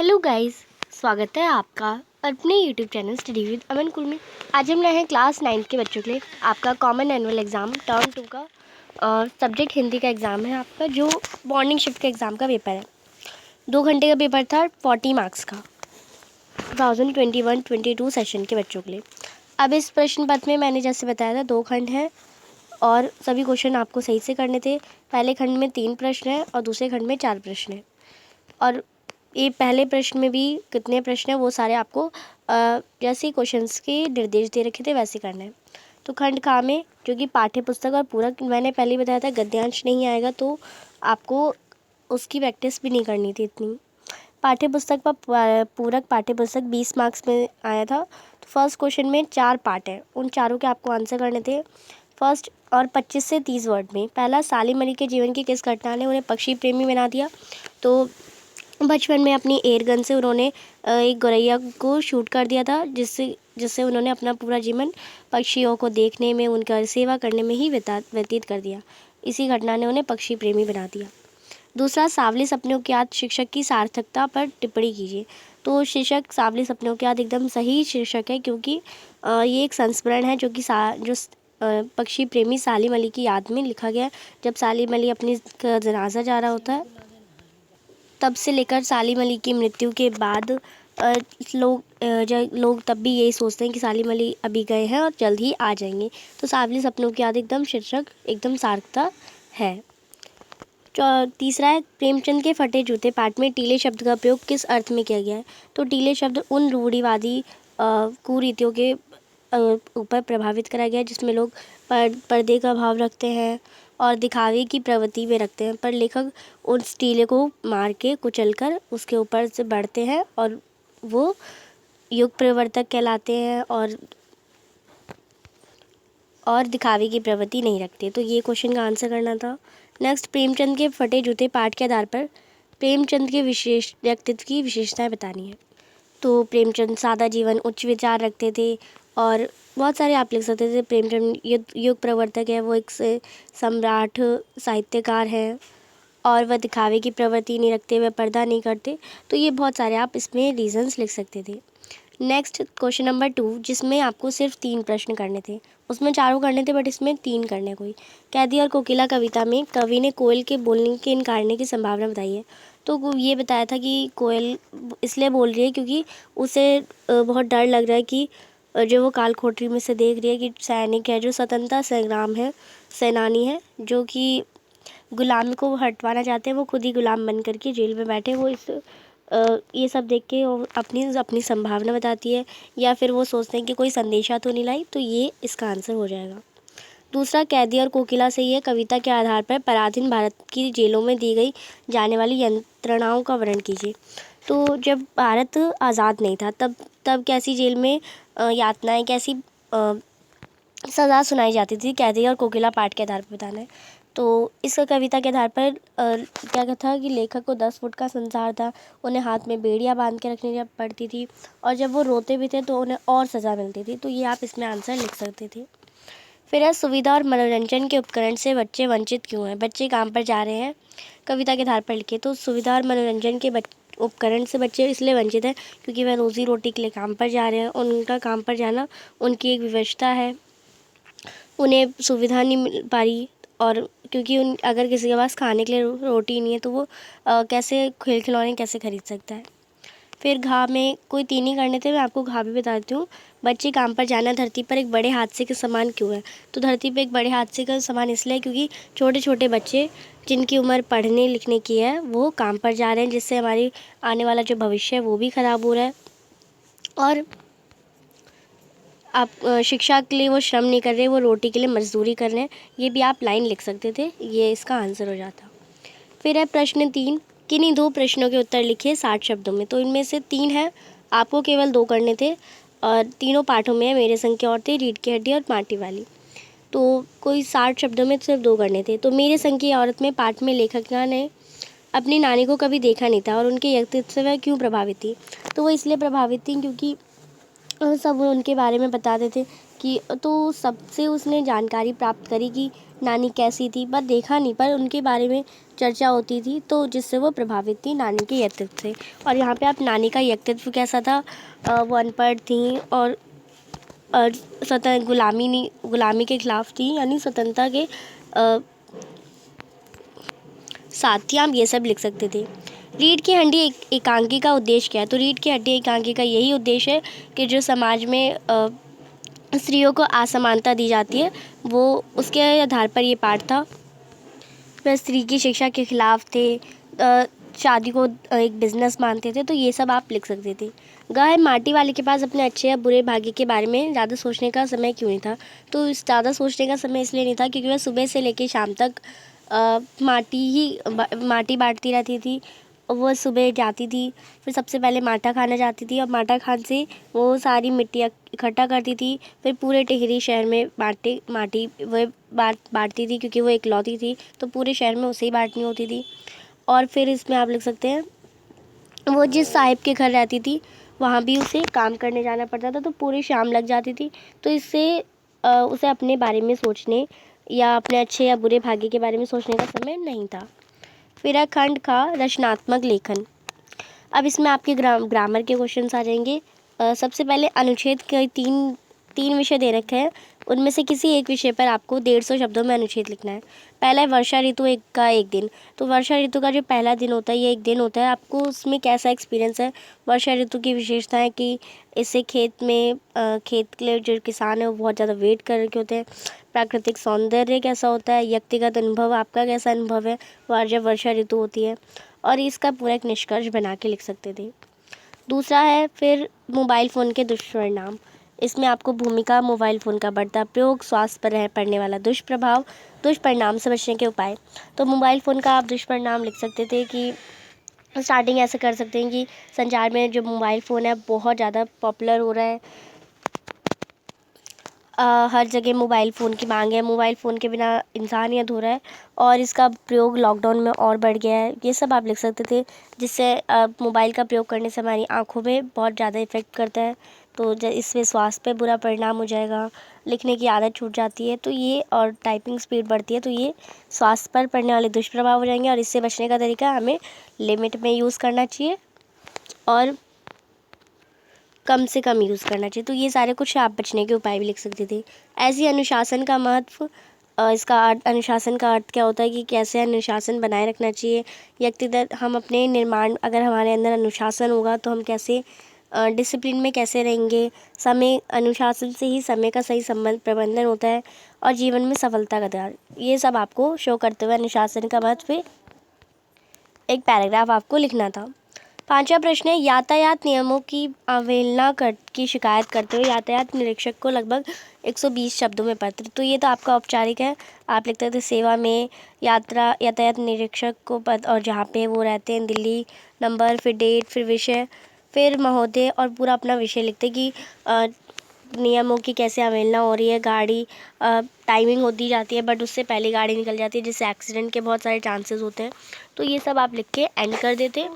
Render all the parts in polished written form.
Hello guys, स्वागत है आपका अपने यूट्यूब चैनल स्टडी विद अमन कुल में। आज हम लाए हैं क्लास 9 के बच्चों के लिए आपका कॉमन एनुअल एग्ज़ाम टर्म 2 का सब्जेक्ट हिंदी का एग्ज़ाम है आपका, जो मॉर्निंग शिफ्ट के एग्ज़ाम का पेपर है। 2 घंटे का पेपर था, 40 मार्क्स का, 2021-22 सेशन के बच्चों के लिए। अब इस प्रश्न पत्र में मैंने जैसे बताया था 2 खंड हैं और सभी क्वेश्चन आपको सही से करने थे। पहले खंड में 3 प्रश्न हैं और दूसरे खंड में 4 प्रश्न हैं। और ये पहले प्रश्न में भी कितने प्रश्न हैं वो सारे आपको जैसे क्वेश्चंस के निर्देश दे रखे थे वैसे करना है। तो खंड का में जो कि पाठ्य पुस्तक और पूरक, मैंने पहले ही बताया था गद्यांश नहीं आएगा तो आपको उसकी प्रैक्टिस भी नहीं करनी थी इतनी। पाठ्य पुस्तक पर पूरक पाठ्य पुस्तक 20 मार्क्स में आया था। तो फर्स्ट क्वेश्चन में 4 पार्ट हैं, उन चारों के आपको आंसर करने थे फर्स्ट और 25 से 30 वर्ड में। पहला, सालिम अली के जीवन की किस घटना ने उन्हें पक्षी प्रेमी बना दिया? तो बचपन में अपनी एयर गन से उन्होंने एक गौरैया को शूट कर दिया था, जिससे जिससे उन्होंने अपना पूरा जीवन पक्षियों को देखने में, उनका सेवा करने में ही व्यतीत कर दिया। इसी घटना ने उन्हें पक्षी प्रेमी बना दिया। दूसरा, सावली सपनों की याद शिक्षक की सार्थकता पर टिप्पणी कीजिए। तो शीर्षक सावली सपनों की याद एकदम सही शीर्षक है, क्योंकि ये एक संस्मरण है जो कि पक्षी प्रेमी सालिम अली की याद में लिखा गया है। जब सालिम अली अपनी जनाजा जा रहा होता है, तब से लेकर सालिम अली की मृत्यु के बाद लोग तब भी यही सोचते हैं कि सालिम अली अभी गए हैं और जल्द ही आ जाएंगे। तो सावली सपनों की याद एकदम शीर्षक एकदम सार्थकता है। तीसरा है, प्रेमचंद के फटे जूते पाठ में टीले शब्द का उपयोग किस अर्थ में किया गया है? तो टीले शब्द उन रूढ़िवादी कुरीतियों के ऊपर प्रभावित कराया गया है जिसमें लोग पर्दे का भाव रखते हैं और दिखावे की प्रवृत्ति में रखते हैं, पर लेखक उस टीले को मार के कुचल कर उसके ऊपर से बढ़ते हैं और वो युग प्रवर्तक कहलाते हैं और दिखावे की प्रवृत्ति नहीं रखते। तो ये क्वेश्चन का आंसर करना था। नेक्स्ट, प्रेमचंद के फटे जूते पाठ के आधार पर प्रेमचंद के विशेष व्यक्तित्व की विशेषताएं बतानी है। तो प्रेमचंद सादा जीवन, उच्च विचार रखते थे और बहुत सारे आप लिख सकते थे। प्रेमचंद युग प्रवर्तक है, वो एक सम्राट साहित्यकार हैं और वह दिखावे की प्रवृत्ति नहीं रखते, वह पर्दा नहीं करते। तो ये बहुत सारे आप इसमें रीजंस लिख सकते थे। नेक्स्ट, क्वेश्चन नंबर 2, जिसमें आपको सिर्फ 3 प्रश्न करने थे। उसमें चारों करने थे बट इसमें 3 करने कोई। कैदी और कोकिला कविता में कवि ने कोयल के बोलने के इनकारने की संभावना बताई है। तो ये बताया था कि कोयल इसलिए बोल रही है क्योंकि उसे बहुत डर लग रहा है कि जो वो कालकोठरी में से देख रही है कि सैनिक है, जो स्वतंत्रता संग्राम है, सेनानी है, जो कि गुलामी को हटवाना चाहते हैं, वो खुद ही गुलाम बन करके जेल में बैठे। वो ये सब देख के वो अपनी संभावना बताती है, या फिर वो सोचते हैं कि कोई संदेशा तो नहीं लाई। तो ये इसका आंसर हो जाएगा। दूसरा, कैदी और कोकिला से ये कविता के आधार पर पराधीन भारत की जेलों में दी गई जाने वाली यंत्रणाओं का वर्णन कीजिए। तो जब भारत आज़ाद नहीं था तब कैसी जेल में यातनाएं, कैसी सज़ा सुनाई जाती थी, कैदी और कोकिला पाठ के आधार पर बताना है। तो इस कविता के आधार पर क्या था कि लेखक को 10 फुट का संसार था, उन्हें हाथ में बेड़ियाँ बांध के रखनी पड़ती थी और जब वो रोते भी थे तो उन्हें और सज़ा मिलती थी। तो ये आप इसमें आंसर लिख सकते थे। फिर है, सुविधा और मनोरंजन के उपकरण से बच्चे वंचित क्यों हैं? बच्चे काम पर जा रहे हैं, कविता के आधार पर लिखे। तो सुविधा और मनोरंजन के उपकरण से बच्चे इसलिए वंचित हैं क्योंकि वह रोज़ी रोटी के लिए काम पर जा रहे हैं। उनका काम पर जाना उनकी एक विवशता है, उन्हें सुविधा नहीं मिल पा रही। और क्योंकि अगर किसी के पास खाने के लिए रोटी नहीं है तो वो कैसे खिलौने कैसे खरीद सकता है। फिर घा में कोई 3 ही करने थे, मैं आपको घा भी बता देती हूँ। बच्चे काम पर जाना धरती पर एक बड़े हादसे के समान क्यों है? तो धरती पर एक बड़े हादसे का समान इसलिए क्योंकि छोटे छोटे बच्चे जिनकी उम्र पढ़ने लिखने की है वो काम पर जा रहे हैं, जिससे हमारी आने वाला जो भविष्य है वो भी ख़राब हो रहा है। और आप शिक्षा के लिए वो श्रम नहीं कर रहे, वो रोटी के लिए मजदूरी कर रहे हैं। ये भी आप लाइन लिख सकते थे, ये इसका आंसर हो जाता। फिर है प्रश्न 3, किन्हीं 2 प्रश्नों के उत्तर लिखिए 60 शब्दों में। तो इनमें से 3 है, आपको केवल 2 करने थे और तीनों पाठों में है, मेरे संग की औरतें, रीढ़ की हड्डी और माटी वाली। तो कोई 60 शब्दों में सिर्फ 2 करने थे। तो मेरे संग की औरत में पाठ में लेखिका ने अपनी नानी को कभी देखा नहीं था और उनके व्यक्तित्व से वह क्यों प्रभावित थी? तो वो इसलिए प्रभावित थी क्योंकि सब उनके बारे में बताते थे कि तो सबसे उसने जानकारी प्राप्त करी कि नानी कैसी थी, पर देखा नहीं, पर उनके बारे में चर्चा होती थी, तो जिससे वो प्रभावित थी नानी के व्यक्तित्व से। और यहाँ पे आप नानी का व्यक्तित्व कैसा था, वो अनपढ़ थी और गुलामी के खिलाफ थी, यानी स्वतंत्रता के साथ थी। आप ये सब लिख सकते थे। रीढ़ की हड्डी एकांकी का उद्देश्य क्या है? तो रीढ़ की हड्डी एकांकी का यही उद्देश्य है कि जो समाज में स्त्रियों को असमानता दी जाती है, वो उसके आधार पर ये पाठ था। वह स्त्री की शिक्षा के खिलाफ थे, शादी को एक बिजनेस मानते थे, तो ये सब आप लिख सकते थे। गाय माटी वाले के पास अपने अच्छे या बुरे भाग्य के बारे में ज़्यादा सोचने का समय क्यों नहीं था? तो ज़्यादा सोचने का समय इसलिए नहीं था क्योंकि वह सुबह से लेकर शाम तक माटी बांटती रहती थी। वो सुबह जाती थी, फिर सबसे पहले माठा खाना जाती थी और माठा खान से वो सारी मिट्टी इकट्ठा करती थी, फिर पूरे टिहरी शहर में माटी वह बांटती थी, क्योंकि वो इकलौती थी तो पूरे शहर में उसे ही बांटनी होती थी। और फिर इसमें आप लिख सकते हैं, वो जिस साहिब के घर रहती थी वहाँ भी उसे काम करने जाना पड़ता था, तो पूरी शाम लग जाती थी। तो इससे उसे अपने बारे में सोचने या अपने अच्छे या बुरे भाग्य के बारे में सोचने का समय नहीं था। फिर है खंड का रचनात्मक लेखन। अब इसमें आपके ग्रामर के क्वेश्चंस आ जाएंगे। सबसे पहले अनुच्छेद के तीन विषय दे रखे हैं, उनमें से किसी एक विषय पर आपको 150 शब्दों में अनुच्छेद लिखना है। पहला है वर्षा ऋतु का एक दिन। तो वर्षा ऋतु का जो पहला दिन होता है, ये एक दिन होता है, आपको उसमें कैसा एक्सपीरियंस है, वर्षा ऋतु की विशेषता है कि इससे खेत के लिए जो किसान है वो बहुत ज़्यादा वेट कर रखे होते हैं। प्राकृतिक सौंदर्य कैसा होता है, व्यक्तिगत अनुभव आपका कैसा अनुभव है जब वर्षा ऋतु होती है, और इसका पूरा एक निष्कर्ष बना के लिख सकते थे। दूसरा है फिर मोबाइल फ़ोन के दुष्परिणाम। इसमें आपको भूमिका मोबाइल फ़ोन का बढ़ता प्रयोग, स्वास्थ्य पर पड़ने वाला दुष्प्रभाव, दुष्परिणाम से बचने के उपाय। तो मोबाइल फ़ोन का आप दुष्परिणाम लिख सकते थे कि स्टार्टिंग ऐसे कर सकते हैं कि संचार में जो मोबाइल फ़ोन है बहुत ज़्यादा पॉपुलर हो रहा है, हर जगह मोबाइल फ़ोन की मांग है, मोबाइल फ़ोन के बिना इंसान ही अधूरा है, और इसका प्रयोग लॉकडाउन में और बढ़ गया है। ये सब आप लिख सकते थे, जिससे मोबाइल का प्रयोग करने से हमारी आँखों में बहुत ज़्यादा इफ़ेक्ट करता है, तो इससे स्वास्थ्य पे बुरा परिणाम हो जाएगा, लिखने की आदत छूट जाती है, तो ये और टाइपिंग स्पीड बढ़ती है, तो ये स्वास्थ्य पर पड़ने वाले दुष्प्रभाव हो जाएंगे। और इससे बचने का तरीका हमें लिमिट में यूज़ करना चाहिए और कम से कम यूज़ करना चाहिए। तो ये सारे कुछ आप बचने के उपाय भी लिख सकते थे। ऐसे अनुशासन का महत्व, अनुशासन का अर्थ क्या होता है कि कैसे अनुशासन बनाए रखना चाहिए व्यक्तिगत हम अपने निर्माण, अगर हमारे अंदर अनुशासन होगा तो हम कैसे डिसिप्लिन में कैसे रहेंगे। अनुशासन से ही समय का सही प्रबंधन होता है और जीवन में सफलता का द्वार। ये सब आपको शो करते हुए अनुशासन का महत्व एक पैराग्राफ आपको लिखना था। पांचवा प्रश्न है, यातायात नियमों की अवहेलना की शिकायत करते हुए यातायात निरीक्षक को लगभग 120 शब्दों में पत्र। तो ये तो आपका औपचारिक है, आप लिखते थे सेवा में यातायात निरीक्षक को पद और जहाँ पे वो रहते हैं, दिल्ली, नंबर, फिर डेट, फिर विषय, फिर महोदय, और पूरा अपना विषय लिखते कि नियमों की कैसे अवहेलना हो रही है। गाड़ी टाइमिंग होती जाती है बट उससे पहले गाड़ी निकल जाती है, जिससे एक्सीडेंट के बहुत सारे चांसेस होते हैं। तो ये सब आप लिख के एंड कर देते।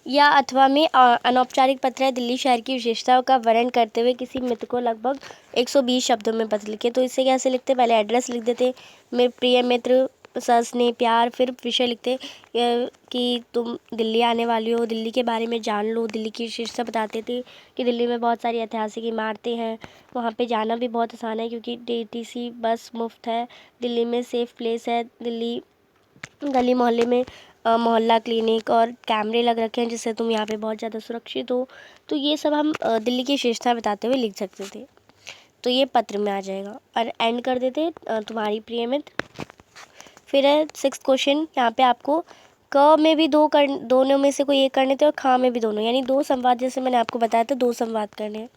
या अथवा में अनौपचारिक पत्र है, दिल्ली शहर की विशेषताओं का वर्णन करते हुए किसी मित्र को लगभग 120 शब्दों में पत्र लिखे। तो इससे कैसे लिखते, पहले एड्रेस लिख देते, मेरे प्रिय मित्र, स्नेह, प्यार, फिर विषय लिखते कि तुम दिल्ली आने वाली हो, दिल्ली के बारे में जान लो। दिल्ली की विशेषता बताते थे कि दिल्ली में बहुत सारी ऐतिहासिक इमारतें हैं, वहाँ पे जाना भी बहुत आसान है क्योंकि DTC बस मुफ्त है, दिल्ली में सेफ़ प्लेस है, दिल्ली गली मोहल्ले में मोहल्ला क्लिनिक और कैमरे लग रखे हैं जिससे तुम यहाँ पे बहुत ज़्यादा सुरक्षित हो। तो ये सब हम दिल्ली की विशेषता बताते हुए लिख सकते थे। तो ये पत्र में आ जाएगा और एंड कर देते तुम्हारी प्रिय मित्र। फिर है 6th क्वेश्चन, यहाँ पे आपको क में भी दोनों में से कोई एक करने थे और खा में भी दोनों, यानी 2 संवाद, जैसे मैंने आपको बताया था 2 संवाद करने हैं।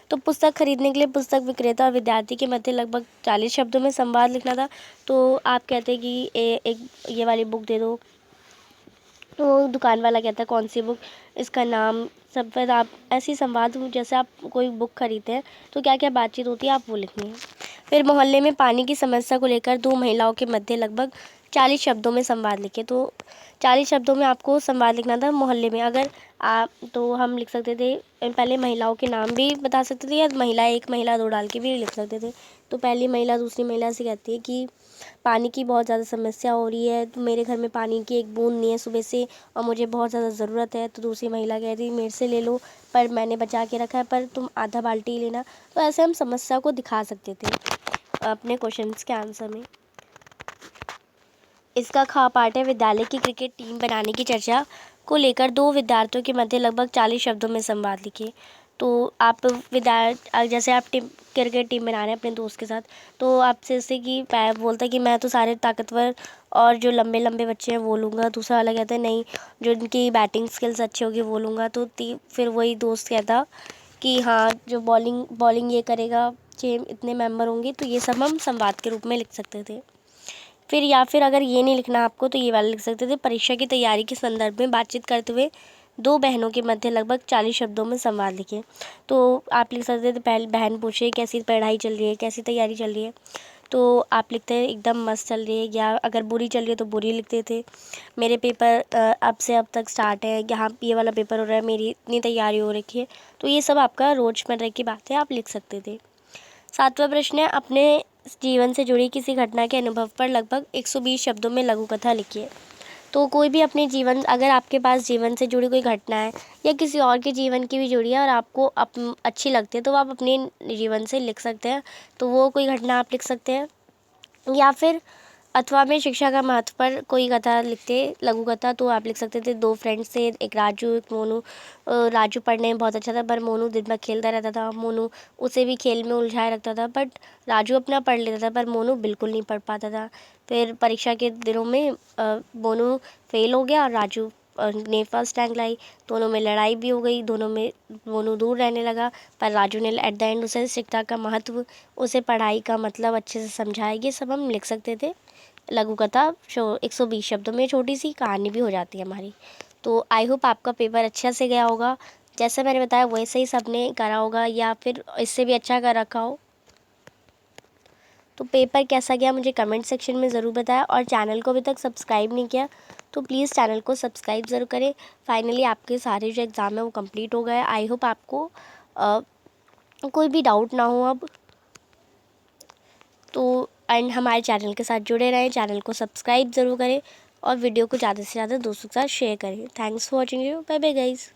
तो पुस्तक खरीदने के लिए पुस्तक विक्रेता और विद्यार्थी के मध्य लगभग 40 शब्दों में संवाद लिखना था। तो आप कहते हैं कि एक ये वाली बुक दे दो, तो दुकान वाला कहता है कौन सी बुक, इसका नाम, सब पर आप ऐसी संवाद, जैसे आप कोई बुक खरीदते हैं तो क्या क्या बातचीत होती है आप वो लिखनी है। फिर मोहल्ले में पानी की समस्या को लेकर 2 महिलाओं के मध्य लगभग 40 शब्दों में संवाद लिखे। तो 40 शब्दों में आपको संवाद लिखना था मोहल्ले में। अगर आप तो हम लिख सकते थे, पहले महिलाओं के नाम भी बता सकते थे या महिला एक महिला दो डाल के भी लिख सकते थे। तो पहली महिला दूसरी महिला से कहती है कि पानी की बहुत ज़्यादा समस्या हो रही है, तो मेरे घर में पानी की एक बूंद नहीं है सुबह से और मुझे बहुत ज़्यादा ज़रूरत है। तो दूसरी महिला कहती है मेरे से ले लो, पर मैंने बचा के रखा है, पर तुम आधा बाल्टी ही लेना। तो ऐसे हम समस्या को दिखा सकते थे अपने क्वेश्चंस के आंसर में। इसका खा पार्ट है विद्यालय की क्रिकेट टीम बनाने की चर्चा को लेकर 2 विद्यार्थियों के मध्य लगभग 40 शब्दों में संवाद लिखिए। तो आप जैसे आप क्रिकेट टीम बना रहे हैं अपने दोस्त के साथ, तो आपसे जैसे कि बोलता है कि मैं तो सारे ताकतवर और जो लंबे लंबे बच्चे हैं वो लूँगा। दूसरा वाला कहता है नहीं, जो इनकी बैटिंग स्किल्स अच्छी होगी वो लूँगा। तो फिर वही दोस्त कहता कि हाँ, जो बॉलिंग ये करेगा, 6 इतने मेंबर होंगे। तो ये सब हम संवाद के रूप में लिख सकते थे। फिर अगर ये नहीं लिखना आपको तो ये वाला लिख सकते थे, परीक्षा की तैयारी के संदर्भ में बातचीत करते हुए 2 बहनों के मध्य लगभग 40 शब्दों में संवाद लिखें। तो आप लिख सकते थे, पहले बहन पूछे कैसी पढ़ाई चल रही है, कैसी तैयारी चल रही है। तो आप लिखते हैं एकदम मस्त चल रही है, या अगर बुरी चल रही है तो बुरी लिखते थे। मेरे पेपर अब से अब तक स्टार्ट है, यहाँ ये वाला पेपर हो रहा है, मेरी इतनी तैयारी हो रखी है। तो ये सब आपका रोज़मर्रा की बातें आप लिख सकते थे। 7वां प्रश्न है, अपने जीवन से जुड़ी किसी घटना के अनुभव पर लगभग 120 शब्दों में लघु कथा लिखिए। तो कोई भी अपने जीवन, अगर आपके पास जीवन से जुड़ी कोई घटना है या किसी और के जीवन की भी जुड़ी है और आपको अच्छी लगती है, तो आप अपने जीवन से लिख सकते हैं। तो वो कोई घटना आप लिख सकते हैं। या फिर अथवा में शिक्षा का महत्व पर कोई कथा लिखते, लघु कथा। तो आप लिख सकते थे 2 फ्रेंड्स थे, एक राजू एक मोनू। राजू पढ़ने में बहुत अच्छा था, पर मोनू दिन भर खेलता रहता था। मोनू उसे भी खेल में उलझाए रखता था, बट राजू अपना पढ़ लेता था, पर मोनू बिल्कुल नहीं पढ़ पाता था। फिर परीक्षा के दिनों में मोनू फेल हो गया और राजू ने फर्स्ट रैंक लाई। दोनों में लड़ाई भी हो गई, दोनों में मोनू दूर रहने लगा, पर राजू ने एट द एंड उसे शिक्षा का महत्व, उसे पढ़ाई का मतलब अच्छे से समझाया। ये सब हम लिख सकते थे लघु कथा। 120 शब्दों में छोटी सी कहानी भी हो जाती है हमारी। तो आई होप आपका पेपर अच्छा से गया होगा, जैसे मैंने बताया वैसे ही सबने करा होगा या फिर इससे भी अच्छा कर रखा हो। तो पेपर कैसा गया मुझे कमेंट सेक्शन में ज़रूर बताएं, और चैनल को अभी तक सब्सक्राइब नहीं किया तो प्लीज़ चैनल को सब्सक्राइब ज़रूर करें। फाइनली आपके सारे जो एग्ज़ाम है वो कंप्लीट हो गए। आई होप आपको कोई भी डाउट ना हो अब। तो एंड हमारे चैनल के साथ जुड़े रहें, चैनल को सब्सक्राइब ज़रूर करें और वीडियो को ज़्यादा से ज़्यादा दोस्तों के साथ शेयर करें। Thanks for watching you, bye bye guys.